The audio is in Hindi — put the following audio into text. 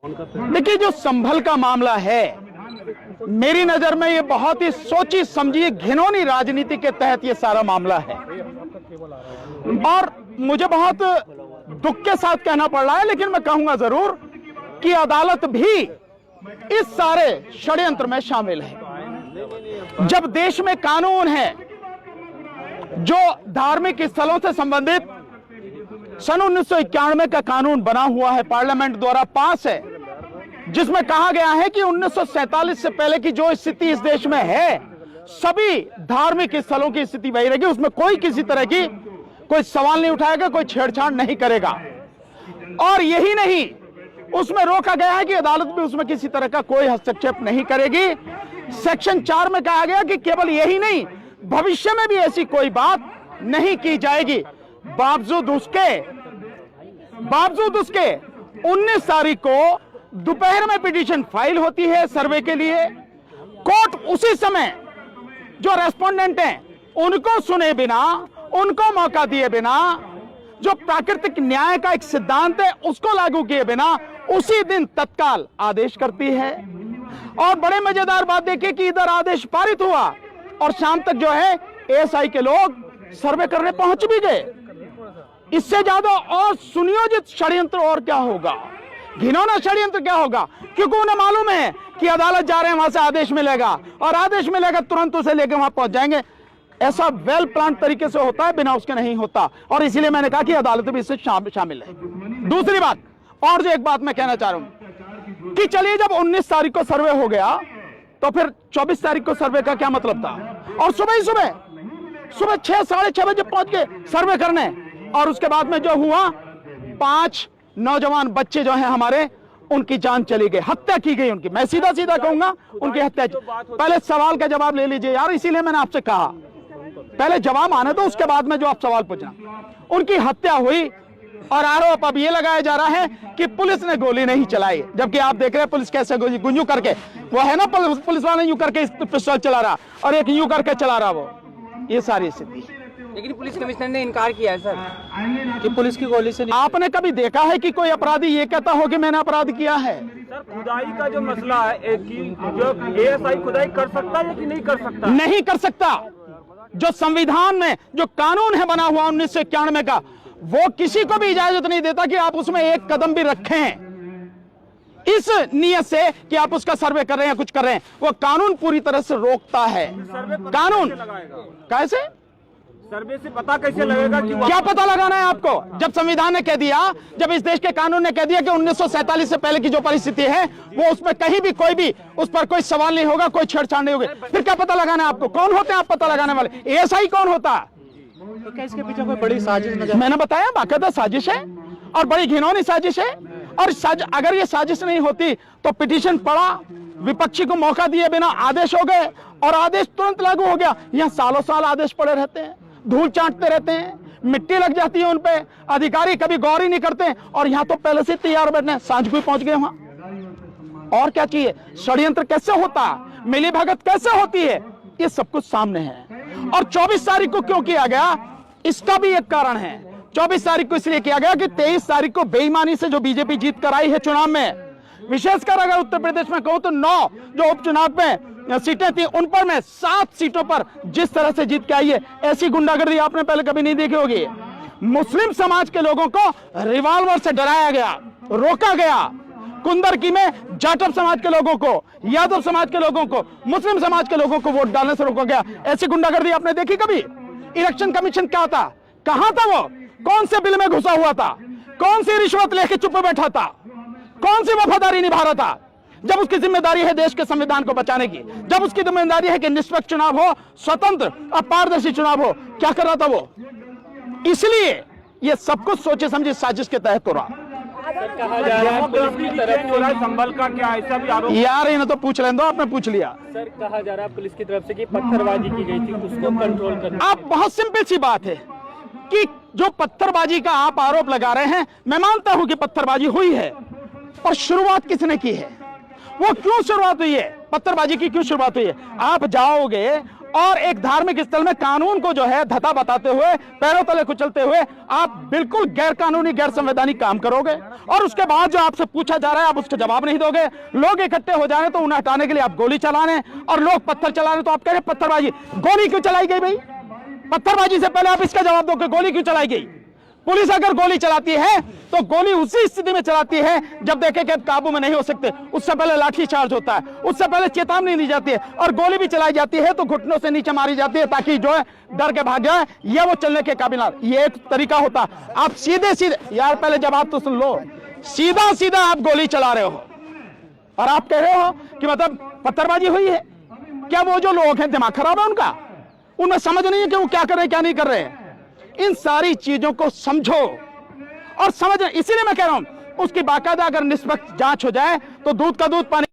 देखिए, जो संभल का मामला है, मेरी नजर में ये बहुत ही सोची समझी घिनौनी राजनीति के तहत ये सारा मामला है और मुझे बहुत दुख के साथ कहना पड़ रहा है, लेकिन मैं कहूंगा जरूर कि अदालत भी इस सारे षड्यंत्र में शामिल है। जब देश में कानून है जो धार्मिक स्थलों से संबंधित सन 1991 का कानून बना हुआ है, पार्लियामेंट द्वारा पास है, जिसमें कहा गया है कि 1947 से पहले की जो स्थिति इस देश में है, सभी धार्मिक स्थलों की स्थिति वही रहेगी, उसमें कोई किसी तरह की कोई सवाल नहीं उठाएगा, कोई छेड़छाड़ नहीं करेगा। और यही नहीं, उसमें रोका गया है कि अदालत भी उसमें किसी तरह का कोई हस्तक्षेप नहीं करेगी। सेक्शन 4 में कहा गया कि केवल यही नहीं, भविष्य में भी ऐसी कोई बात नहीं की जाएगी। बावजूद उसके 19 तारीख को दोपहर में पिटीशन फाइल होती है सर्वे के लिए। कोर्ट उसी समय जो रेस्पोंडेंट हैं उनको सुने बिना, उनको मौका दिए बिना, जो प्राकृतिक न्याय का एक सिद्धांत है उसको लागू किए बिना उसी दिन तत्काल आदेश करती है। और बड़े मजेदार बात देखिए कि इधर आदेश पारित हुआ और शाम तक जो है एएसआई के लोग सर्वे करने पहुंच भी गए। इससे ज्यादा और सुनियोजित षड्यंत्र और क्या होगा, घिनौना षड्यंत्र क्या होगा, क्योंकि उन्हें मालूम है कि अदालत जा रहे हैं, वहां से आदेश मिलेगा और आदेश मिलेगा तुरंत उसे लेकर वहां पहुंच जाएंगे। ऐसा वेल प्लान तरीके से होता है, बिना उसके नहीं होता। और इसीलिए मैंने कहा कि अदालत भी इससे शामिल है। दूसरी बात, और जो एक बात मैं कहना चाह रहा हूं कि चलिए, जब 19 तारीख को सर्वे हो गया तो फिर 24 तारीख को सर्वे का क्या मतलब था? और सुबह 6 साढ़े 6 बजे पहुंच के सर्वे करने, और उसके बाद में जो हुआ 5 नौजवान बच्चे जो हैं हमारे, उनकी जान चली गई, हत्या की गई उनकी। मैं सीधा कहूंगा उनकी हत्या। पहले सवाल का जवाब ले लीजिए यार, इसीलिए मैंने आपसे कहा पहले जवाब आने दो, उसके बाद में जो आप सवाल पूछना। उनकी हत्या हुई और आरोप अब ये लगाया जा रहा है कि पुलिस ने गोली नहीं चलाई, जबकि आप देख रहे हैं पुलिस कैसे गुंजू करके, वो है ना पुलिस वाला यूं करके पिस्तौल चला रहा और एक यूं करके चला रहा, वो ये सारी स्थिति। लेकिन पुलिस कमिश्नर ने इनकार किया है सर कि पुलिस की गोली से आपने कभी देखा है कि कोई अपराधी ये कहता हो कि मैंने अपराध किया है? सर, खुदाई का जो मसला है कि जो एएसआई खुदाई कर सकता है कि नहीं कर सकता? नहीं कर सकता। जो संविधान में जो कानून है बना हुआ 1991 का, वो किसी को भी इजाजत नहीं देता कि आप उसमें एक कदम भी रखें इस नियत से कि आप उसका सर्वे कर रहे हैं या कुछ कर रहे हैं। वो कानून पूरी तरह से रोकता है। कानून कैसे सर्वे से पता कैसे लगेगा कि क्या पता लगाना है आपको? जब संविधान ने कह दिया, जब इस देश के कानून ने कह दिया कि 1947 से पहले की जो परिस्थिति है वो उसमें कहीं भी कोई भी उस पर कोई सवाल नहीं होगा, कोई छेड़छाड़ नहीं होगी, फिर क्या पता लगाना है आपको? कौन होते हैं आप पता लगाने वाले? एएसआई कौन होता है? तो क्या इसके पीछे कोई बड़ी साजिश? मैंने बताया बाकायदा साजिश है और बड़ी घिनौनी साजिश है। और अगर ये साजिश नहीं होती तो पिटीशन पड़ा, विपक्षी को मौका दिए बिना आदेश हो गए और आदेश तुरंत लागू हो गया। यहाँ सालों साल आदेश पड़े रहते हैं, धूल चाटते रहते हैं, मिट्टी लग जाती है उन पे, अधिकारी कभी गौर ही नहीं करते, और यहाँ तो पहले से तैयार बैठने, सांझ को पहुंच गए वहां। और क्या चाहिए? षड्यंत्र कैसे होता, मिली भगत कैसे होती है, ये सब कुछ सामने है। और 24 तारीख को क्यों किया गया, इसका भी एक कारण है। 24 तारीख को इसलिए किया गया कि 23 तारीख को बेईमानी से जो बीजेपी जीत कर आई है चुनाव में, विशेषकर अगर उत्तर प्रदेश में कहूं तो 9 जो उपचुनाव में सीटें थी, उन पर में 7 सीटों पर जिस तरह से जीत के आई है, ऐसी गुंडागर्दी आपने पहले कभी नहीं देखी होगी। मुस्लिम समाज के लोगों को रिवॉल्वर से डराया गया, रोका गया। कुंदरकी में जाटव समाज के लोगों को, यादव समाज के लोगों को, मुस्लिम समाज के लोगों को वोट डालने से रोका गया। ऐसी गुंडागर्दी आपने देखी कभी? इलेक्शन कमीशन क्या था, कहां था वो? कौन से बिल में घुसा हुआ था? कौन सी रिश्वत लेके चुप बैठा था? कौन सी वफादारी निभा रहा था? जब उसकी जिम्मेदारी है देश के संविधान को बचाने की, जब उसकी जिम्मेदारी है कि निष्पक्ष चुनाव हो, स्वतंत्र और पारदर्शी चुनाव हो, क्या कर रहा था वो? इसलिए ये सब कुछ सोचे समझे साजिश के तहत हो रहा। कहा जा रहा है पुलिस की तरफ से संभल का क्या ऐसा भी आरोप? यार इन्हें तो पूछ लें दो, आपने पूछ लिया। सर, कहा जा रहा है पुलिस की तरफ से कि पत्थरबाजी की गई थी, उसको कंट्रोल करना। आप बहुत सिंपल सी बात है कि जो पत्थरबाजी का आप आरोप लगा रहे हैं, मैं मानता हूं कि पत्थरबाजी हुई है, और शुरुआत किसने की है? वो क्यों शुरुआत हुई है? पत्थरबाजी की क्यों शुरुआत हुई है? आप जाओगे और एक धार्मिक स्थल में कानून को जो है धता बताते हुए, पैरों तले कुचलते हुए आप बिल्कुल गैर कानूनी, गैर संवैधानिक काम करोगे। और उसके बाद जो आपसे पूछा जा रहा है आप उसका जवाब नहीं दोगे। लोग इकट्ठे हो जाए तो उन्हें हटाने के लिए आप गोली चला रहे हैं, और लोग पत्थर चला रहे हैं तो आप कह रहे हैं पत्थरबाजी। गोली क्यों चलाई गई भाई? पत्थरबाजी से पहले आप इसका जवाब दो कि गोली क्यों चलाई गई। पुलिस अगर गोली चलाती है तो गोली उसी स्थिति में चलाती है जब देखे कि काबू में नहीं हो सकते, उससे पहले लाठी चार्ज होता है, उससे पहले चेतावनी दी जाती है, और गोली भी चलाई जाती है तो घुटनों से नीचे मारी जाती है ताकि जो है डर के भाग जाए या वो चलने के काबिल ना। ये एक तरीका होता। आप सीधे सीधे, यार पहले जवाब तो सुन लो, सीधा सीधा आप गोली चला रहे हो और आप कह रहे हो कि मतलब पत्थरबाजी हुई है। क्या वो जो लोग हैं दिमाग खराब है उनका? उनमें समझ नहीं है कि वो क्या कर रहे हैं क्या नहीं कर रहे हैं। इन सारी चीजों को समझो और समझ, इसीलिए मैं कह रहा हूं उसकी बाकायदा अगर निष्पक्ष जांच हो जाए तो दूध का दूध पानी